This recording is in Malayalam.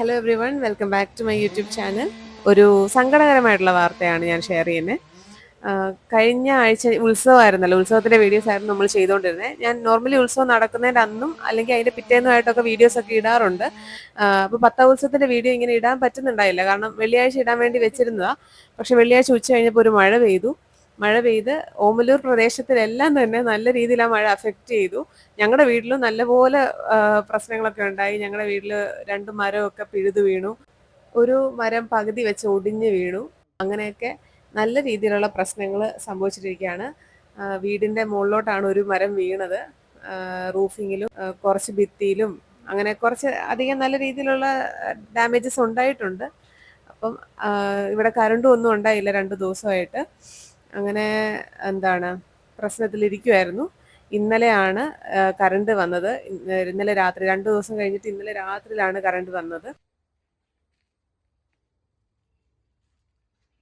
Hello everyone, welcome back to my YouTube channel. ഒരു സങ്കടകരമായിട്ടുള്ള വാർത്തയാണ് ഞാൻ ഷെയർ ചെയ്യുന്നത്. കഴിഞ്ഞ ആഴ്ച ഉത്സവമായിരുന്നല്ലോ, ഉത്സവത്തിൻ്റെ വീഡിയോസ് ആയിരുന്നു നമ്മൾ ചെയ്തുകൊണ്ടിരുന്നത്. ഞാൻ നോർമലി ഉത്സവം നടക്കുന്നതിൻ്റെ അന്നും അല്ലെങ്കിൽ അതിൻ്റെ പിറ്റേന്നുമായിട്ടൊക്കെ വീഡിയോസൊക്കെ ഇടാറുണ്ട്. അപ്പോൾ ഉത്സവത്തിൻ്റെ വീഡിയോ ഇങ്ങനെ ഇടാൻ പറ്റുന്നുണ്ടായില്ല, കാരണം വെള്ളിയാഴ്ച ഇടാൻ വേണ്ടി വെച്ചിരുന്നതാണ്. പക്ഷേ വെള്ളിയാഴ്ച ഉച്ച കഴിഞ്ഞപ്പോൾ ഒരു മഴ പെയ്ത് ഓമലൂർ പ്രദേശത്തിലെല്ലാം തന്നെ നല്ല രീതിയിൽ ആ മഴ അഫക്റ്റ് ചെയ്തു. ഞങ്ങളുടെ വീട്ടിലും നല്ലപോലെ പ്രശ്നങ്ങളൊക്കെ ഉണ്ടായി. ഞങ്ങളുടെ വീട്ടിൽ 2 മരമൊക്കെ പിഴുതു വീണു. ഒരു മരം പകുതി വെച്ച് ഒടിഞ്ഞു വീണു. അങ്ങനെയൊക്കെ നല്ല രീതിയിലുള്ള പ്രശ്നങ്ങൾ സംഭവിച്ചിരിക്കുകയാണ്. വീടിൻ്റെ മുകളിലോട്ടാണ് ഒരു മരം വീണത്. റൂഫിങ്ങിലും കുറച്ച് ഭിത്തിയിലും അങ്ങനെ കുറച്ച് അധികം നല്ല രീതിയിലുള്ള ഡാമേജസ് ഉണ്ടായിട്ടുണ്ട്. അപ്പം ഇവിടെ കറണ്ടും ഒന്നും ഉണ്ടായില്ല 2 ദിവസമായിട്ട്. അങ്ങനെ പ്രശ്നത്തിലിരിക്കുമായിരുന്നു. ഇന്നലെയാണ് കറണ്ട് വന്നത്. ഇന്നലെ രാത്രി 2 ദിവസം കഴിഞ്ഞിട്ട് ഇന്നലെ രാത്രിയിലാണ് കറണ്ട് വന്നത്.